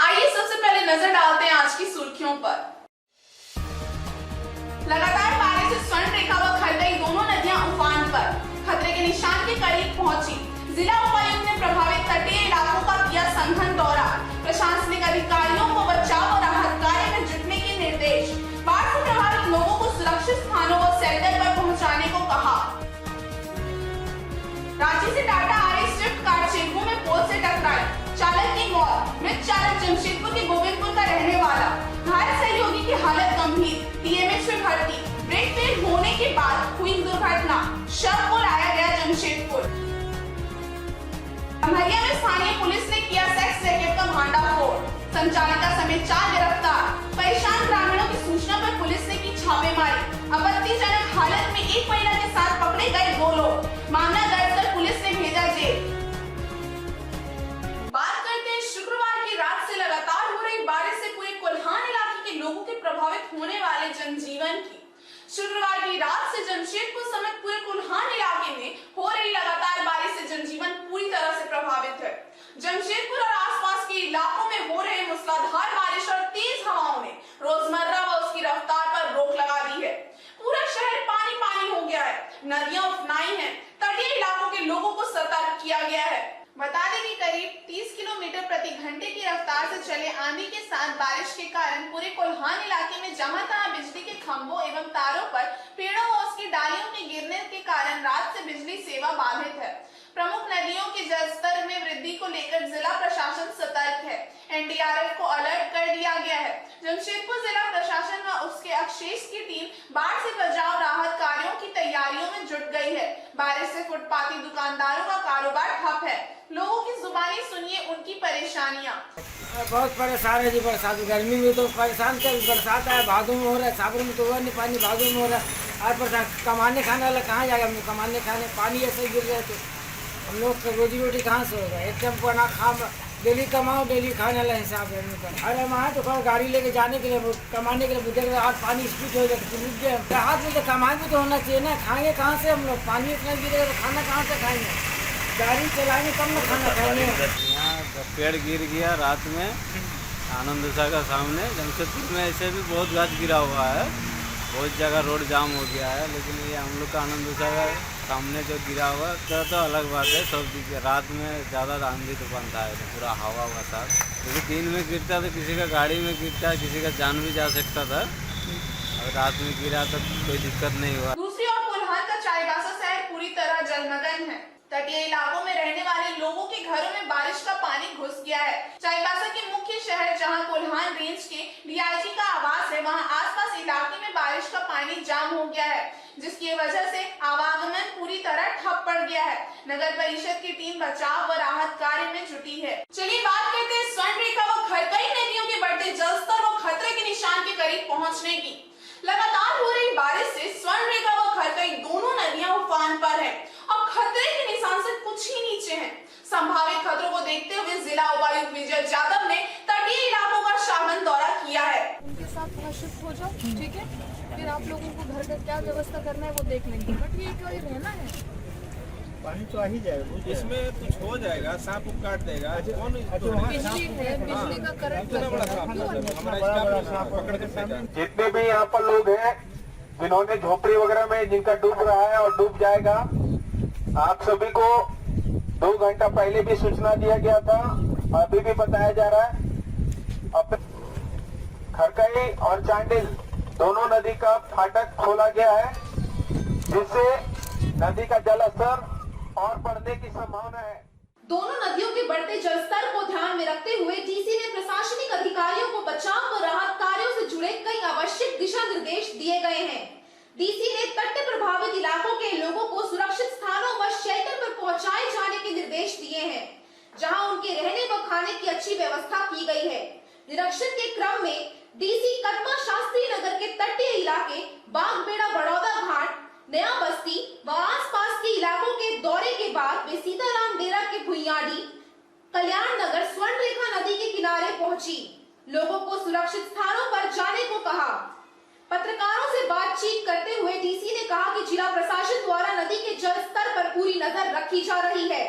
आइए सबसे पहले नजर डालते हैं आज की सुर्खियों पर। लगातार बारिश से स्वर्ण रेखा व खरदई दोनों नदियां उफान पर, खतरे के निशान के करीब पहुंची। जिला उपायुक्त ने प्रभावित तटीय इलाकों का किया सघन दौरा, प्रशासनिक अधिकारियों को बचाव और राहत कार्य में जुटने के निर्देश। बाढ़ से प्रभावित लोगों को सुरक्षित स्थानों व शेल्टर पर पहुंचाने को कहा। रांची से टाटा आ रही स्विफ्ट कार चेंबू में पोल से टकराई, चालक की मौत। मृत चालक जमशेदपुर के गोविंदपुर का रहने वाला, घायल सहयोगी की हालत गंभीर, टीएमएच में भर्ती। ब्रेक फेल होने के बाद हुई दुर्घटना, शव को लाया गया जमशेदपुर। खमरिया में स्थानीय पुलिस ने किया सेक्स रैकेट का भांडाफोड़, संचालिका समेत 4 गिरफ्तार। परेशान ग्रामीणों की सूचना पर पुलिस ने की छापेमारी, आपत्तिजनक हालत में एक महिला के साथ पकड़े गए 2 लोग। मामला दर्ज कर पुलिस ने भेजा जेल। बात करते हैं शुक्रवार की रात से लगातार हो रही बारिश से पूरे कोल्हान इलाके के लोगों के प्रभावित होने वाले जनजीवन की। शुक्रवार की रात से जमशेदपुर समेत पूरे कोल्हान इलाके में हो रही लगातार बारिश से जनजीवन पूरी तरह से प्रभावित है। जमशेदपुर और आसपास के इलाकों में हो रहे मूसलाधार बारिश और तेज हवाओं ने रोजमर्रा व उसकी रफ्तार पर रोक लगा दी है। पूरा शहर पानी पानी हो गया है, नदियां उफनाई हैं, तटीय इलाकों के लोगों को सतर्क किया गया है। बता दें कि करीब 30 किलोमीटर प्रति घंटे की रफ्तार से चले आंधी के साथ बारिश के कारण पूरे कोल्हान इलाके में जहां तहां बिजली के खंभों एवं तारों पर पेड़ों व उसकी डालियों के गिरने के कारण रात से बिजली सेवा बाधित है। प्रमुख नदियों के जलस्तर में वृद्धि को लेकर जिला प्रशासन सतर्क है। एनडीआरएफ को अलर्ट कर दिया गया है। जमशेदपुर जिला प्रशासन व उसके अवशेष की टीम बाढ़ से बचाव राहत कार्यों की तैयारियों में जुट गई है। बारिश से फुटपाती दुकानदारों का कारोबार ठप है। लोगों की जुबानी सुनिए उनकी परेशानियाँ। बहुत परेशान है जी, बरसात गर्मी में तो परेशान थे। बरसात है, भादों में हो रहा है, सावन में तो हुआ नहीं पानी, भादों में हो रहा है। आज परेशान, कमाने खाने वाला कहाँ जाएगा? हम लोग कमाने खाने, पानी ऐसे ही गिर रहे थे, हम लोग का रोजी रोटी कहाँ से होगा? एक टाइम को ना खा, डेली कमाओ डेली खाने वाला हिसाब है उनका। अरे वहाँ तो गाड़ी लेके जाने के लिए, कमाने के लिए बुझे आज पानी स्पीड हो जाए रुक गए। हाथ में तो कमाई भी तो होना चाहिए ना, खाएंगे कहाँ से हम लोग? पानी इतना गिरेगा तो खाना कहाँ से खाएंगे? गाड़ी चलाएंगे तब ना खाना खाएंगे। यहाँ पेड़ गिर गया रात में आनंद सागर सामने। जमशेदपुर में ऐसे भी बहुत गाछ गिरा हुआ है, बहुत जगह रोड जाम हो गया है, लेकिन ये हम लोग का आनंद सागर सामने जो गिरा हुआ तो अलग बात है। सब रात में ज़्यादा आंधी तूफान था, तो पूरा हवा हुआ था, क्योंकि दिन में गिरता तो किसी का गाड़ी में गिरता है, किसी का जान भी जा सकता था। और रात में गिरा तो कोई दिक्कत नहीं हुआ। दूसरी ओर कोल्हान का चाईबासा शहर पूरी तरह जलमग्न है। तटीय इलाकों में रहने वाले लोगों के घरों में बारिश का पानी घुस गया है। चाईबासा के मुख्य शहर जहां कोल्हान रेंज के डीआईजी का आवास है, वहां आसपास इलाके में बारिश का पानी जाम हो गया है, जिसकी वजह से आवागमन पूरी तरह ठप पड़ गया है। नगर परिषद की टीम बचाव व राहत कार्य में जुटी है। चलिए बात करते हैं स्वर्ण रेखा व खरकई नदियों के बढ़ते जलस्तर व खतरे के निशान के करीब पहुँचने की। लगातार हो रही बारिश से स्वर्ण रेखा व खरकई दोनों नदियां उफान पर है और खतरे के निशान से कुछ ही नीचे हैं। संभावित खतरों को देखते हुए जिला उपायुक्त विजय यादव ने तटीय इलाकों का शासन दौरा किया है। उनके साथ वहाँ शिफ्ट हो जाओ, ठीक है? फिर आप लोगों को घर का क्या व्यवस्था करना है वो देख लेंगे, बट ये क्यों रहना है? पानी तो आ ही जाएगा, इसमें कुछ हो जाएगा, सांप उप काट देगा। कौन बिजली है, बिजली का करंट जितने भी यहाँ पर लोग हैं जिन्होंने झोपड़ी वगैरह में जिनका डूब रहा है और डूब जाएगा, आप सभी को 2 घंटा पहले भी सूचना दिया गया था, अभी भी बताया जा रहा है। अब खरकई और चांडिल दोनों नदी का फाटक खोला गया है, जिससे नदी का जलस्तर और बढ़ने की संभावना है। दोनों नदियों के बढ़ते जलस्तर को ध्यान में रखते हुए डीसी ने प्रशासनिक अधिकारियों को बचाव व राहत कार्यों से जुड़े कई आवश्यक दिशा निर्देश दिए गए हैं। डीसी ने तट प्रभावित इलाकों के लोगों को सुरक्षित स्थानों व शेल्टर पर पहुंचाए जाने के निर्देश दिए हैं, जहां उनके रहने व खाने की अच्छी व्यवस्था की गई है। निरीक्षण के क्रम में डीसी कदमा शास्त्री नगर के तटीय इलाके, बागबेड़ा बड़ौदा घाट, नया बस्ती व आसपास के इलाकों के दौरे के बाद वे सीताराम डेरा के भुइयाडी, कल्याण नगर, स्वर्ण रेखा नदी के किनारे पहुंची। लोगों को सुरक्षित स्थानों पर जाने को कहा। पत्रकारों से बातचीत करते हुए डीसी ने कहा कि जिला प्रशासन द्वारा नदी के जल स्तर पर पूरी नजर रखी जा रही है।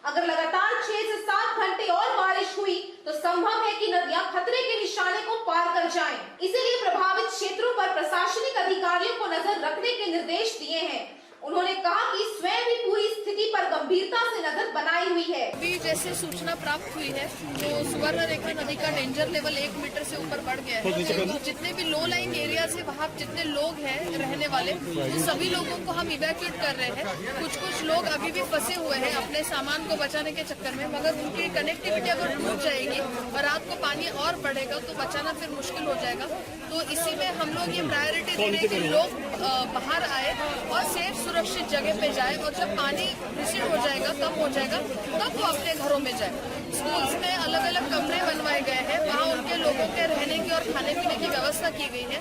अगर लगातार 6 से 7 घंटे और बारिश हुई तो संभव है कि नदियां खतरे के निशाने को पार कर जाएं। इसीलिए प्रभावित क्षेत्रों पर प्रशासनिक अधिकारियों को नजर रखने के निर्देश दिए हैं। उन्होंने कहा कि स्वयं भी पूरी स्थिति पर गंभीरता से नजर बनाई हुई है। अभी जैसे सूचना प्राप्त हुई है तो सुवर्णरेखा नदी का डेंजर लेवल 1 मीटर से ऊपर बढ़ गया है। तो जितने भी लो लाइंग एरियाज है वहाँ जितने लोग हैं रहने वाले उन सभी लोगों को हम इवैक्यूएट कर रहे हैं। कुछ लोग अभी भी फंसे हुए हैं अपने सामान को बचाने के चक्कर में, मगर उनकी कनेक्टिविटी अगर टूट जाएगी और रात को पानी और बढ़ेगा तो बचाना फिर मुश्किल हो जाएगा। तो इसी में हम लोग ये प्रायोरिटी दे रहे हैं कि लोग बाहर आए और सेफ सुरक्षित जगह पे जाए, और जब पानी रिसीड हो जाएगा, कम हो जाएगा, तब वो अपने घरों में जाए। स्कूल्स में अलग अलग कमरे बनवाए गए हैं, वहाँ उनके लोगों के रहने की और खाने पीने की व्यवस्था की गई है।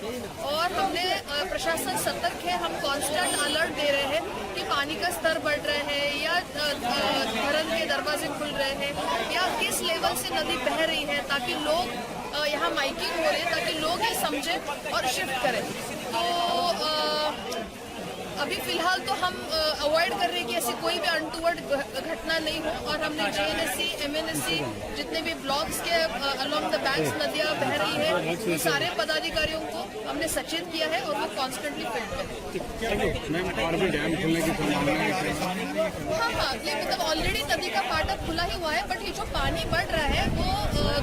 और हमने प्रशासन सतर्क है, हम कांस्टेंट अलर्ट दे रहे हैं कि पानी का स्तर बढ़ रहे हैं या धरन के दरवाजे खुल रहे हैं या किस लेवल से नदी बह रही है, ताकि लोग यहाँ माइकिंग हो रही है ताकि लोग ये समझें और शिफ्ट करें। तो अभी फिलहाल तो हम अवॉइड कर रहे हैं कि ऐसी कोई भी अनटूवर्ड घटना नहीं हो, और हमने JNSC, MNSC जितने भी ब्लॉक्स के अलोंग द बैंक्स नदियाँ बह रही है उन सारे पदाधिकारियों को हमने सचेत किया है और वो कॉन्स्टेंटली फील्ड पे। हाँ, ये मतलब ऑलरेडी नदी का फाटक खुला ही हुआ है, बट ये जो पानी बढ़ रहा है वो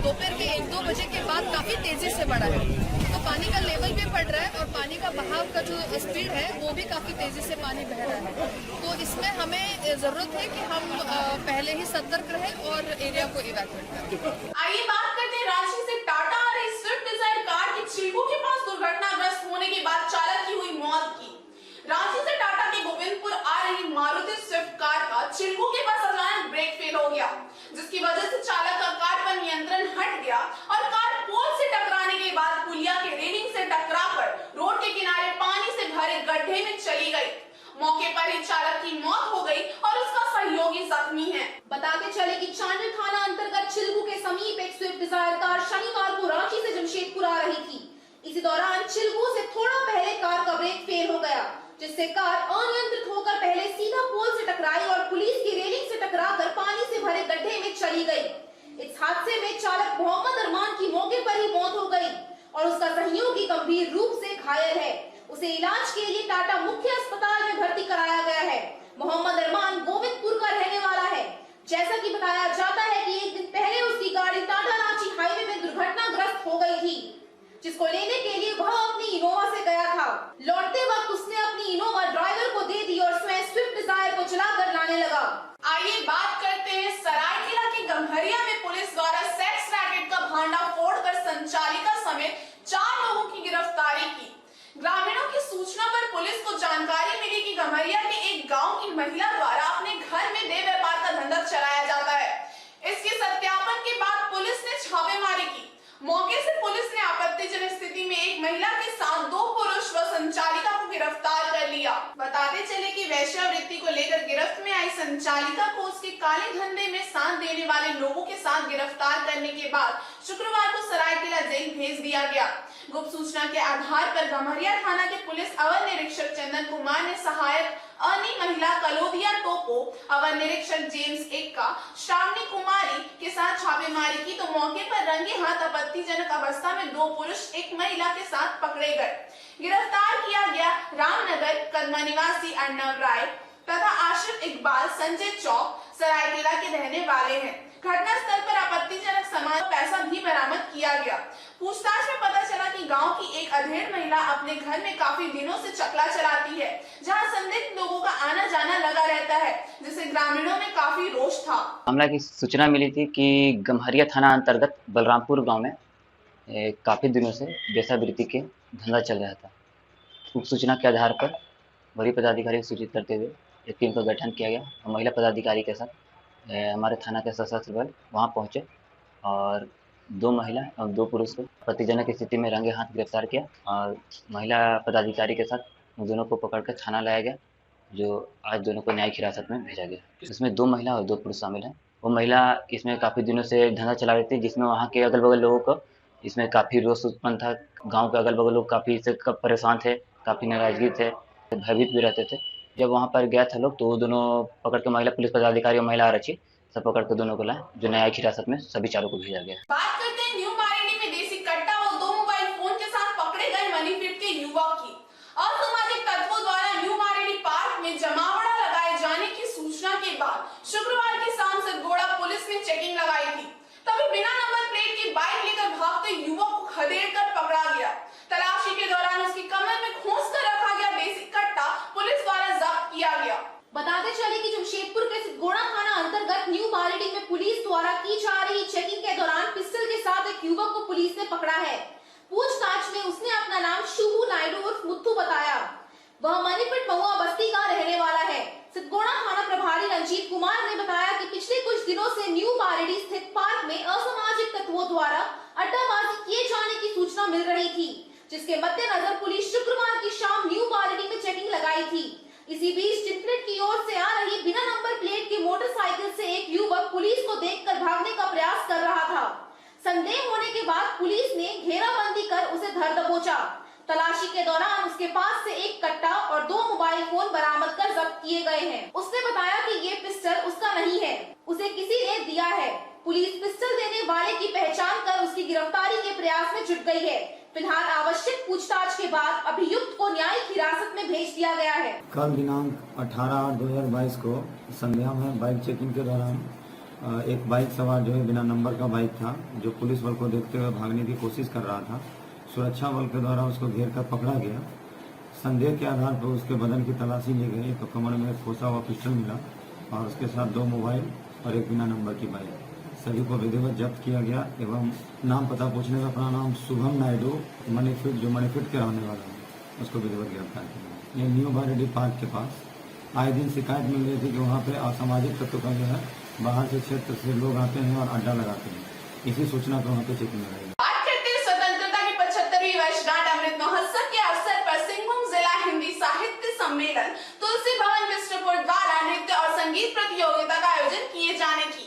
दोपहर के 1-2 बजे के बाद काफी तेजी से बढ़ा है। तो पानी का लेवल भी बढ़ रहा है और पानी का बहाव का जो स्पीड है वो भी काफी तेजी से पानी बह रहा है। तो इसमें हमें जरूरत है कि हम पहले ही सतर्क रहें और एरिया को इवैक्यूएट करें। आइए बात करते हैं रांची से टाटा आ रही स्विफ्ट डिजायर कार की चिल्को के पास दुर्घटनाग्रस्त होने के बाद चालक की हुई मौत की। रांची से टाटा के गोविंदपुर आ रही मारुति स्विफ्ट कार का चिल्को के पास अचानक ब्रेक फेल हो गया, जिसकी वजह से चालक का कार पर नियंत्रण हट गया और कार पोल से टकराने के बाद पुलिया के रेलिंग से टकराकर रोड के किनारे पानी से भरे गड्ढे में चली गई। मौके पर ही चालक की मौत हो गई और उसका सहयोगी जख्मी है। बताते चले कि चांडिल थाना अंतर्गत चिल्कू के समीप एक स्विफ्ट डिजायर कार शनिवार को रांची से जमशेदपुर आ रही थी। इसी दौरान चिल्कू से थोड़ा पहले कार का ब्रेक फेल हो गया, जिससे कार अनियंत्रित होकर पहले सीधा पोल से टकराई और पुलिस की रेलिंग से टकराकर पानी से भरे गड्ढे में चली गई। इस हादसे में चालक मोहम्मद अरमान की मौके पर ही मौत हो गई और उसका सहयोगी गंभीर रूप से घायल है। उसे इलाज के लिए टाटा मुख्य अस्पताल में भर्ती कराया गया है। मोहम्मद अरमान गोविंदपुर का रहने वाला है। जैसा कि बताया जाता है कि एक दिन पहले उसकी गाड़ी टाटा रांची हाईवे में दुर्घटनाग्रस्त हो गई थी, जिसको लेने के लिए वह अपनी इनोवा से गया था। लौटते वक्त उसने अपनी इनोवा ड्राइवर को दे दी और स्वयं स्विफ्ट डिजायर को चलाकर लाने लगा। आइए बात करते हैं सरायकेला के गम्हरिया में पुलिस द्वारा सेक्स रैकेट का भांडाफोड़ कर संचालिका समेत 4 लोगों की गिरफ्तारी की। ग्रामीणों की सूचना पर पुलिस को जानकारी मिली कि गम्हरिया के एक गांव की महिला द्वारा अपने घर में देह व्यापार का धंधा चलाया जाता है। इसके सत्यापन के बाद पुलिस ने छापेमारी की। मौके से पुलिस ने आपत्तिजनक स्थिति में एक महिला के साथ 2 पुरुष व संचालिका को गिरफ्तार कर लिया। बताते चले कि वेश्यावृत्ति को लेकर गिरफ्त में आई संचालिका को उसके काले धंधे में साथ देने वाले लोगों के साथ गिरफ्तार करने के बाद शुक्रवार को सरायकेला जेल भेज दिया गया। गुप्त सूचना के आधार पर गम्हरिया थाना के पुलिस अवर निरीक्षक चंदन कुमार ने सहायक अन्य महिला कलोदिया टोपो, अवर निरीक्षक जेम्स एक्का, श्रावणी कुमारी के साथ छापेमारी की तो मौके पर रंगे हाथ आपत्तिजनक अवस्था में 2 पुरुष एक महिला के साथ पकड़े गए। गिरफ्तार किया गया रामनगर कदमा निवासी अर्णव राय तथा आशिफ इकबाल संजय चौक सरायकेला के रहने वाले हैं। घटनास्थल पर आपत्तिजनक सामान पैसा भी बरामद किया गया। पूछताछ में पता चला कि गांव की एक अधेड़ महिला अपने घर में काफी दिनों से चकला चलाती है, जहां संदिग्ध लोगों का आना जाना लगा रहता है, जिससे ग्रामीणों में काफी रोष था। मामला की सूचना मिली थी कि गम्हरिया थाना अंतर्गत बलरामपुर गांव में काफी दिनों से वेश्यावृत्ति के धंधा चल रहा था। उप सूचना के आधार पर वरीय पदाधिकारी को सूचित करते हुए एक टीम का गठन किया गया और महिला पदाधिकारी के साथ हमारे थाना के सशस्त्र बल वहाँ पहुँचे और 2 महिला और 2 पुरुष को आपत्तिजनक स्थिति में रंगे हाथ गिरफ्तार किया और महिला पदाधिकारी के साथ उन दोनों को पकड़कर थाना लाया गया, जो आज दोनों को न्यायिक हिरासत में भेजा गया। इसमें 2 महिला और 2 पुरुष शामिल हैं। वो महिला इसमें काफ़ी दिनों से धंधा चला रही थी, जिसमें वहाँ के अगल बगल लोगों को इसमें काफ़ी रोष उत्पन्न था। गाँव के अगल बगल लोग काफ़ी इससे परेशान थे, काफ़ी नाराजगी थे, भयभीत भी रहते थे। जब वहाँ पर गया था लोग तो दोनों पकड़ के महिला पुलिस पदाधिकारी और महिला आरक्षी सब पकड़ के दोनों को लाए, जो न्यायिक हिरासत में सभी चारों को भेजा गया। बात करते हैं न्यू बारेली में देसी कट्टा और 2 मोबाइल फोन के साथ पकड़े गए मनीफिट के युवक की। असामाजिक तत्वों द्वारा न्यू बारेली पार्क में जमावड़ा लगाए जाने की सूचना के बाद शुक्रवार की शाम सतगोड़ा पुलिस ने चेकिंग लगाई थी। तभी बिना नंबर प्लेट की बाइक लेकर भागते युवक को खदेड़कर पकड़ा गया। तलाशी के दौरान उसकी कमर में खोस कर रखा गया देसी कट्टा पुलिस द्वारा जब्त किया गया। बताते चले कि जमशेदपुर के सिद्धगोड़ा थाना अंतर्गत न्यू बारेली में पुलिस द्वारा की जा रही चेकिंग के दौरान पिस्टल के साथ एक युवक को पुलिस ने पकड़ा है। पूछताछ में उसने अपना नाम शुभू नायडू उर्फ मुत्तू बताया। वह मनीफिट महुआ बस्ती का रहने वाला है। सिद्धगोड़ा थाना प्रभारी रंजीत कुमार ने बताया कि पिछले कुछ दिनों से न्यू बारेली स्थित पार्क में असामाजिक तत्वों द्वारा अड्डाबाजी किए जाने की सूचना मिल रही थी, जिसके मद्देनजर पुलिस शुक्रवार की शाम न्यू बारेली में चेकिंग लगाई थी। इसी बीच चिंतलेट की ओर से आ रही बिना नंबर प्लेट की मोटरसाइकिल से एक युवक पुलिस को देखकर भागने का प्रयास कर रहा था। संदेह होने के बाद पुलिस ने घेराबंदी कर उसे धर दबोचा। तलाशी के दौरान उसके पास से एक कट्टा और 2 मोबाइल फोन बरामद कर जब्त किए गए हैं। उसने बताया कि ये पिस्टल उसका नहीं है, उसे किसी ने दिया है। पुलिस पिस्टल देने वाले की पहचान कर उसकी गिरफ्तारी के प्रयास में जुट गई है। फिलहाल आवश्यक पूछताछ के बाद अभियुक्त को न्यायिक हिरासत में भेज दिया गया है। कल दिनांक 18/8/2022 को संध्या में बाइक चेकिंग के दौरान एक बाइक सवार जो है बिना नंबर का बाइक था, जो पुलिस बल को देखते हुए भागने की कोशिश कर रहा था। सुरक्षा बल के द्वारा उसको घेर कर पकड़ा गया। संदेह के आधार पर उसके बदन की तलाशी ली गई तो कमर में एक खोसा हुआ पिस्टल मिला और उसके साथ 2 मोबाइल और एक बिना नंबर की बाइक, सभी को विधिवत जब्त किया गया। एवं नाम पता पूछने में अपना नाम शुभम नायडू मनीफिट, जो मनीफिट के रहने वाला है, उसको विधिवत गिरफ्तार किया। ये न्यू बारेली पार्क के पास आए दिन शिकायत मिल रही थी कि वहाँ पे असामाजिक तत्व का जो है बाहर से क्षेत्र से लोग आते हैं और अड्डा लगाते हैं। इसी सूचना पर वहाँ पे चेकिंग लगाई। बात करते हैं स्वतंत्रता की 75वीं वर्षगांठ अमृत महोत्सव के अवसर पर सिंहभूम जिला हिंदी साहित्य सम्मेलन तुलसी भवन बिष्टुपुर द्वारा नृत्य और संगीत प्रतियोगिता का आयोजन किए जाने की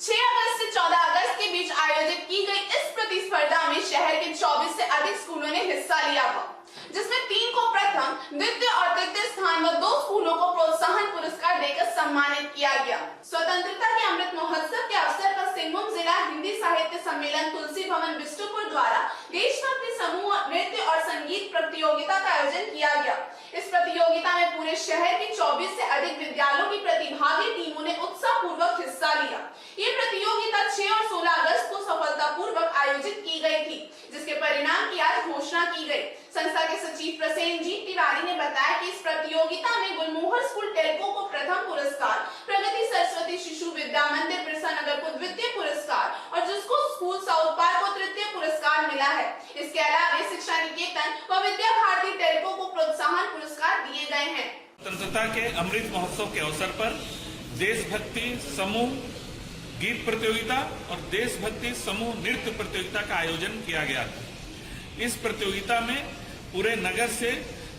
6 अगस्त से 14 अगस्त के बीच आयोजित की गई इस प्रतिस्पर्धा में शहर के 24 से अधिक स्कूलों ने हिस्सा लिया था, जिसमें 3 को प्रथम, द्वितीय और तृतीय स्थान व 2 स्कूलों को प्रोत्साहन पुरस्कार देकर सम्मानित किया गया। स्वतंत्रता के अमृत महोत्सव के अवसर पर सिंहभूम जिला हिंदी साहित्य सम्मेलन तुलसी भवन बिष्टुपुर द्वारा देशभक्ति समूह नृत्य और संगीत प्रतियोगिता का आयोजन किया गया। इस प्रतियोगिता में पूरे शहर के 24 से अधिक विद्यालयों की प्रतिभागी टीमों ने उत्साहपूर्वक हिस्सा लिया। ये प्रतियोगिता 6 और 16 अगस्त को सफलतापूर्वक आयोजित की गई थी, जिसके परिणाम की आज घोषणा की गई। संस्था के सचिव प्रसेनजीत तिवारी ने बताया कि इस प्रतियोगिता में गुलमोहर स्कूल टेल्को को प्रथम पुरस्कार, प्रगति सरस्वती शिशु विद्या मंदिर बिरसा नगर को द्वितीय पुरस्कार और जिसको स्कूल साउथ पार्क को तृतीय पुरस्कार मिला है। इसके अलावा शिक्षा निकेतन व विद्या भारती टेल्को को प्रोत्साहन पुरस्कार दिए गए हैं। स्वतंत्रता के अमृत महोत्सव के अवसर पर देशभक्ति समूह गीत प्रतियोगिता और देशभक्ति समूह नृत्य प्रतियोगिता का आयोजन किया गया था। इस प्रतियोगिता में पूरे नगर से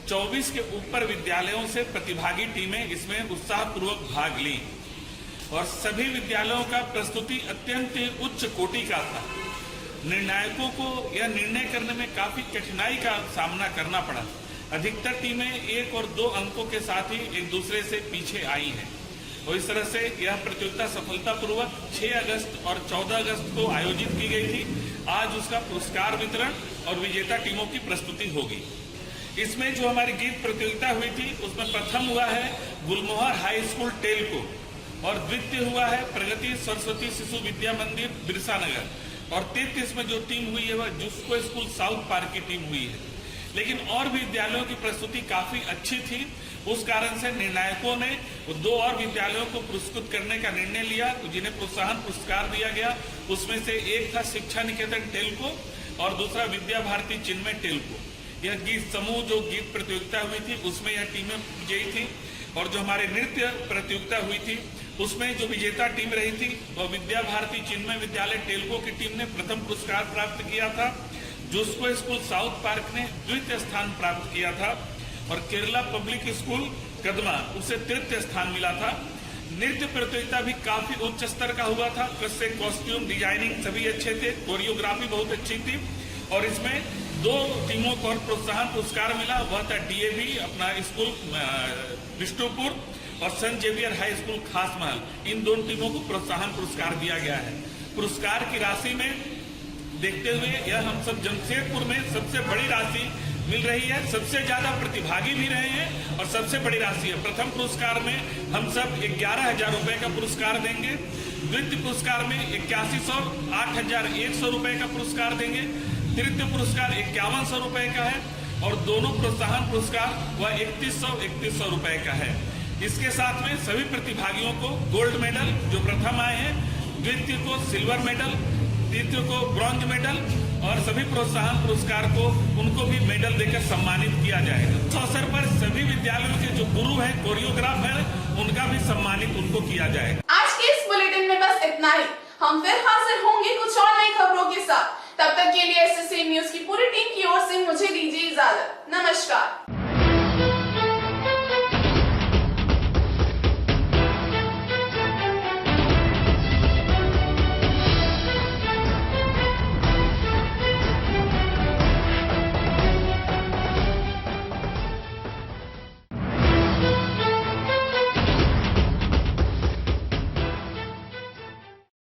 24 के ऊपर विद्यालयों से प्रतिभागी टीमें इसमें उत्साहपूर्वक भाग ली और सभी विद्यालयों का प्रस्तुति अत्यंत उच्च कोटि का था। निर्णायकों को यह निर्णय करने में काफी कठिनाई का सामना करना पड़ा। अधिकतर टीमें 1 और 2 अंकों के साथ ही एक दूसरे से पीछे आई हैं और इस तरह से यह प्रतियोगिता सफलतापूर्वक 6 अगस्त और 14 अगस्त को आयोजित की गई थी। आज उसका पुरस्कार वितरण और विजेता टीमों की प्रस्तुति होगी। इसमें जो हमारी गीत प्रतियोगिता हुई थी उसमें प्रथम हुआ है गुलमोहर हाई स्कूल टेल्को और द्वितीय हुआ है प्रगति सरस्वती शिशु विद्या मंदिर बिरसा नगर और तृतीय इसमें जो टीम हुई है वह जुस्को स्कूल साउथ पार्क की टीम हुई है। लेकिन और भी विद्यालयों की प्रस्तुति काफी अच्छी थी, उस कारण से निर्णायकों ने 2 और विद्यालयों को पुरस्कृत करने का निर्णय लिया, जिन्हें प्रोत्साहन पुरस्कार दिया गया। उसमें से एक था शिक्षा निकेतन टेल्को और दूसरा विद्या भारती चिन्मय टेल्को। यह गीत समूह जो गीत प्रतियोगिता हुई थी उसमें यह टीमें विजयी थी और जो हमारे नृत्य प्रतियोगिता हुई थी उसमें जो विजेता टीम रही थी वह विद्या भारती चिन्मय विद्यालय टेल्को की टीम ने प्रथम पुरस्कार प्राप्त किया था। जुस्को स्कूल साउथ पार्क ने द्वितीय स्थान प्राप्त किया था और केरला पब्लिक स्कूल कदमा उसे तृतीय स्थान मिला था। नृत्य प्रतियोगिता भी काफी उच्च स्तर का हुआ था, उससे कॉस्ट्यूम डिजाइनिंग सभी अच्छे थे, कोरियोग्राफी बहुत अच्छी थी और इसमें 2 टीमों को प्रोत्साहन पुरस्कार मिला। वह था DAV अपना स्कूल बिष्टुपुर और Saint Xavier high school Khasmahal, इन दोनों टीमों को प्रोत्साहन पुरस्कार दिया गया है। पुरस्कार की राशि में देखते हुए यह हम सब जमशेदपुर में सबसे बड़ी राशि मिल रही है। सबसे ज्यादा प्रतिभागी भी रहे हैं और सबसे बड़ी राशि है। प्रथम पुरस्कार में हम सब 11,000 रुपए का पुरस्कार देंगे। द्वितीय पुरस्कार में 8100 8,100 रुपए का पुरस्कार देंगे। तृतीय पुरस्कार 5100 रुपए का है और दोनों प्रोत्साहन पुरस्कार वह 3100 रुपए का है। इसके साथ में सभी प्रतिभागियों को गोल्ड मेडल जो प्रथम आए हैं, द्वितीय को सिल्वर मेडल, तृतीय को ब्रॉन्ज मेडल और सभी प्रोत्साहन पुरस्कार को उनको भी मेडल देकर सम्मानित किया जाएगा। इस अवसर पर सभी विद्यालयों के जो गुरु हैं, कोरियोग्राफ हैं, उनका भी सम्मानित उनको किया जाएगा। आज के इस बुलेटिन में बस इतना ही। हम फिर हाजिर होंगे कुछ और नई खबरों के साथ। तब तक के लिए SSA न्यूज की पूरी टीम की ओर से मुझे दीजिए इजाजत। नमस्कार।